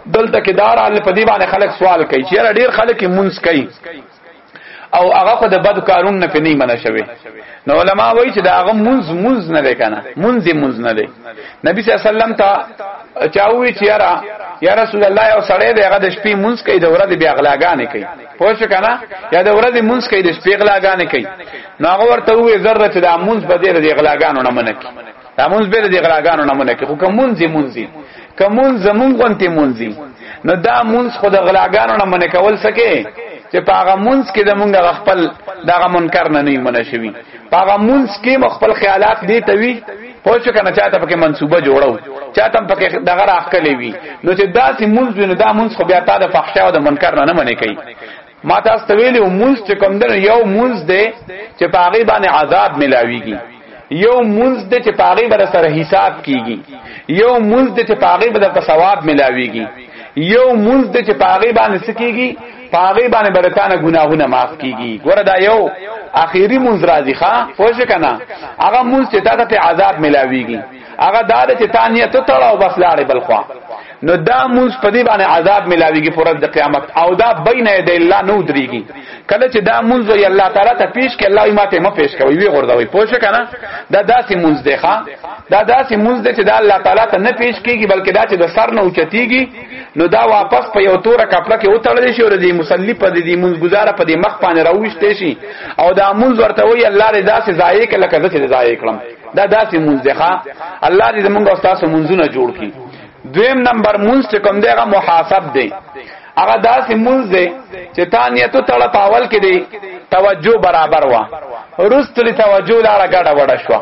دلته کې دار ال په دی باندې خلک سوال کوي چې ډیر خلک مونږ کوي او هغه خو د بد کارون نه پني منه شوی نو علما وایي چې دا هغه مونږ نه وکنه مونږ نه دی نبی صلی الله علیه وسلم ته چاوي چې یا رسول الله او سړی دی هغه د شپې مونږ کوي د ورځې بیا غلاګانې کوي پوه شو کنه یا د ورځې مونږ کوي د شپې غلاګانې کوي نو هغه ورته وې ذره چې د مونږ به د غلاګانو نه منکي د مونږ به د غلاګانو نه منکي خو کوم زمونږ غونته مونږي نو دا مونږ خو د غلاګانو نه من کول سکے چې پاغه مونږ کې د مونږ خپل دغه منکر نه منشوي پاغه مونږ کې خپل خیالات دي توي پوه شو کنه چاته پکې منسوبه جوړو چاته پکې دغه راخلې وي نو چې داسې مونږ نو دا مونږ خو بیا تا د فحشا او د منکر نه منې کوي ما تاسو ته ویلو مونږ چې کوم در یو مونږ دی چې پاغه باندې عذاب ملاويږي یو مونږ دی چې پاغه بر سره حساب کیږي یو مونږ دی چې پاغه بر ثواب ملاويږي یو مونږ دی چې پاغه باندې سکیږي پاغه باندې برتانه ګناهونه معاف کیږي ګوره دا یو اخیری مونږ راځي ښا پوه کنه هغه مونږ چې تا ته عذاب ملاويږي هغه دا چې تانیه ته تړاو بس لاړې بلخوا نو دا مونږ په دې باندې عذاب ملاويږي پر د قیامت او دا بین ید الله نو دريږي کله چې دا مونږ وي الله تعالی ته پیش کې الله یې ماته ما پیش کوي وی غردوي پوه کنه دا داسې مونږ دی ښا دا داسې مونږ دی چې دا الله تعالی ته نه پیش کیږي بلکې دا چې د سر نه اوچتيږي نو دا واپس په یو توره کپړه کې وتړل شي او د مصلی په دې مونږ گزاره په دې مخ باندې راوښته شي او دا مونږ ورته وی الله رضا سے ضایع کله کده چې ضایع کړم دا داسې مونږ دی ښا الله دې موږ او تاسو مونږونه جوړ کړي دویم نمبر مونږ چې کوم دی هغه محاسب دی هغه داسې مونږ دی چې تانیته تړه پاول کې دی توجه برابر وا ورستلی توجه لاړه غاډه وډه شو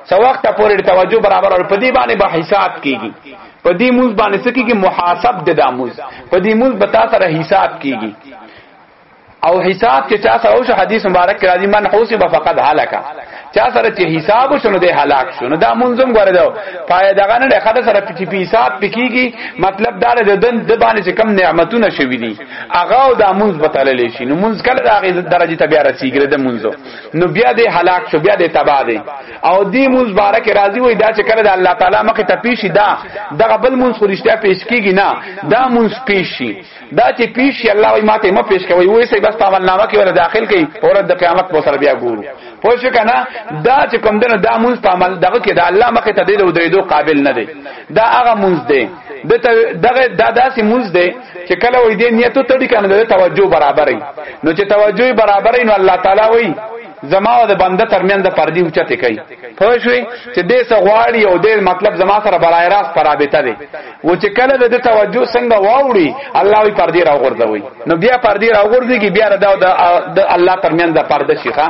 څو وخت پورې توجه برابر او په دې باندې به حساب کیږي په دې موږ باندې څه کیږي محاسب د داموز په دې موږ بتا سره حساب کیږي او حساب چې چا سره او حدیث مبارک راځي من حسب فقد هلك چا سره چې حساب شونه دی هلاک شونه دا منظم غره دا پای دغه نه خدای سره په حساب پکېږي مطلب دا د باندې چې کم نعمتونه شوي دي هغه د منځ بتللی شي نو منځ کله دغه درجه ته بیا رسیږي د منځو نو بیا د هلاک شو بیا د تباہ دی او دی منځ بارک راضي وای دا چې کله د الله تعالی مخه ته پیشي دا دغه بل منځ خورشته پیش کیږي نه دا منځ پیشي دا چې پیشي الله وای ماته ما پیش کوي وای سي بس عمل نامه کې ور داخل کړي اور د قیامت په سره بیا ګورو پوه شو کنه دا چې کوم دنه دا مونږ په عمل دغه کې دا الله مخه ته دی د درېدو قابل نه دی دا هغه مونږ دی دغه دا داسې مونږ دی چې کله وې دې نیتو تړي کنه د توجه برابرې نو چې توجه برابرې نو الله تعالی وې زما او د بنده ترمن د پردي اوچته کوي پوه شئ چې دې سغواړي او دې مطلب زما سره برای راست پرابطه دی و چې کله د توجه څنګه واوړي الله وی پردي راغورځوي نو بیا پردي راغورځي بیا د الله ترمن د پرده شيخه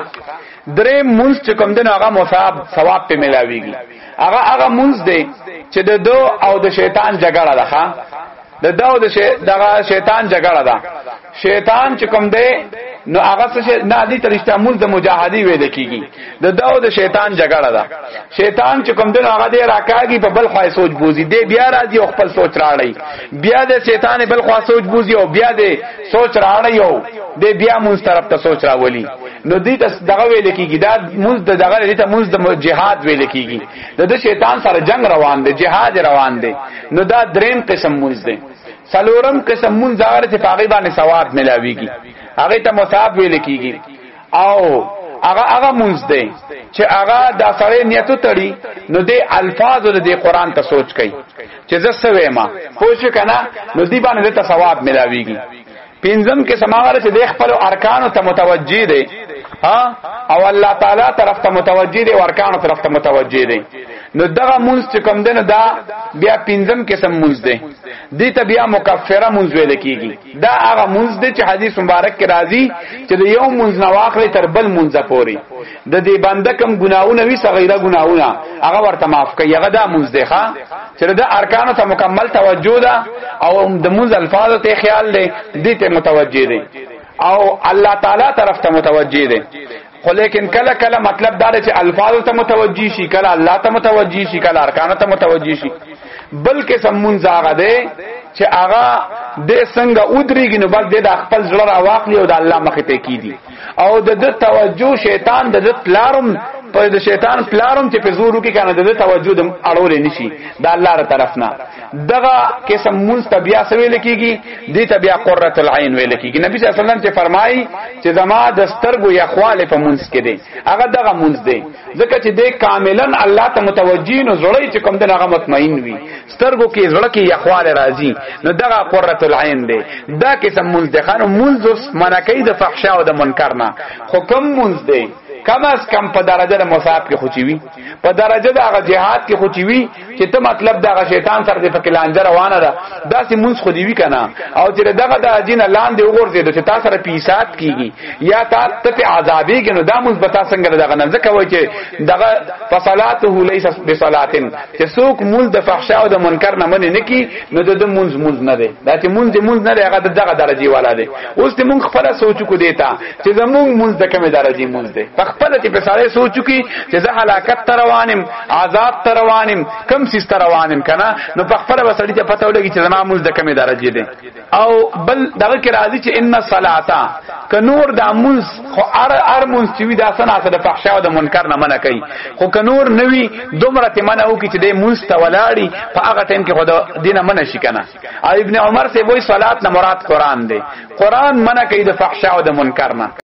درې مونږ چې کوم دنه هغه مصاب ثواب په ملاويږي هغه مونږ دی چې د دو او د شیطان جګړه ده ښا د دو او دغه شیطان جګړه ده شیطان چې کوم دی نو هغه څه نه دي ترشته مونږ د مجاهدی وې لکېږي د دو او د شیطان جګړه ده شیطان چې کوم دنه هغه دی راکاږي په بل خوا سوچ بوزي دی بیا راځي او خپل سوچ راړي بیا د شیطان بل خوا سوچ بوزي او بیا د سوچ راړي او دی بیا مونږ طرف ته سوچ راولي نو دې دغه ویل کېږي دا مونږ دغه دې ته مونږ د جهاد ویل کېږي د شیطان سره جنگ روان دی جهاد روان دی نو دا دریم قسم مونږ دی سلورم قسم مونږ هغه ته پاغي باندې ثواب ملاويږي هغه ته مصاب ویل کېږي او هغه مونږ دی چې هغه د سره نیتو تړي نو دې الفاظ د قرآن ته سوچ کوي چې زه سوې ما پوښ کنه نو دې باندې ته ثواب ملاويږي پینځم کې سماوره چې د خپل ارکان ته متوجي دي ها او الله تعالی طرف ته متوجي دي او ارکان طرف ته متوجي دي نو دغه مونږ چې کوم دنه دا بیا پینځم قسم مونږ دي دې ته بیا مکفره مونږ ویل کیږي دا هغه مونږ دي چې حدیث مبارک کې راځي چې د یو مونږ نواخلې تر بل مونږ پوري د دې بنده کم ګناونه وی صغیره ګناونه هغه ورته معاف کوي هغه دا مونږ دی ښا چې د ارکان ته مکمل توجه ده او د مونږ الفاظ ته خیال دی دې ته متوجه دي او الله تعالی طرف ته متوجه دي خو لیکن کله کله مطلب دا دی چې الفاظ ته متوجي شي کله الله ته متوجي شي کله ارکان ته متوجي شي بلکې سمون زاغه دی چې هغه د څنګه ودرېږي نو بس د خپل ځړه واخلي او د الله مخ ته کیدي او د توجه شیطان د پلارم په د شیطان پلارم چې په زورو کې کنه د توجه د اړول نشي د الله تر طرف نه دغه قسم مونږ ته بیا سوي لکېږي دې ته بیا قرۃ العين ویل کېږي نبی صلی الله علیه وسلم چې فرمایي چې زما د سترګو یا خواله په مونږ کې دی هغه دغه مونږ دی ځکه چې دې کاملا الله ته متوجي نو زړی چې کوم دغه مطمئن وي سترګو کې زړه کې یا خواله راځي نو دغه قرۃ العين دی دا قسم مونږ دی خانو مونږ منکې د فحشا او د منکر نه خو کوم مونږ دی کم از کم په درجه د مصاب کې خوچوي په درجه د هغه جهاد کې خوچوي چې ته مطلب دغه شیطان سره د فکر لانجه روانه ده داسې مونږ خو دی وی کنه او چې دغه د اجین لاندې وګورځي چې تاسو سره پیسات کیږي یا تاسو ته عذابېږي نو دا مونږ به تاسو څنګه دغه نه ځکه وای چې دغه فصلاته ليس بصلاتن چې څوک مول د فحشا او د منکر نه منې نه کی نو د مونږ نه دی دا چې مونږ نه دی هغه دغه درجه والا دی اوس ته مونږ خپل سوچ کو دیتا چې زمونږ مونږ د کومه درجه مونږ دی خپل ته په سړی سوچو کی چې زه هلاکت تروانم عذاب تروانم کم سیس تروانم کنه نو په خپل وسړی ته پته ولګي چې زما مونږ د کومه درجه دی او بل دغه کې راځي چې ان الصلاه ک نور د مونږ خو ار مونږ چې وی دا سنه د فحشا او د منکر نه منع کوي خو ک نور نوی دومره ته منع وکي چې د مونږ ته ولاړی په هغه ټیم کې خدا دینه منع شي کنه ابن عمر سے وای صلات نه مراد قران دی قران منع کوي د فحشا او د منکر نه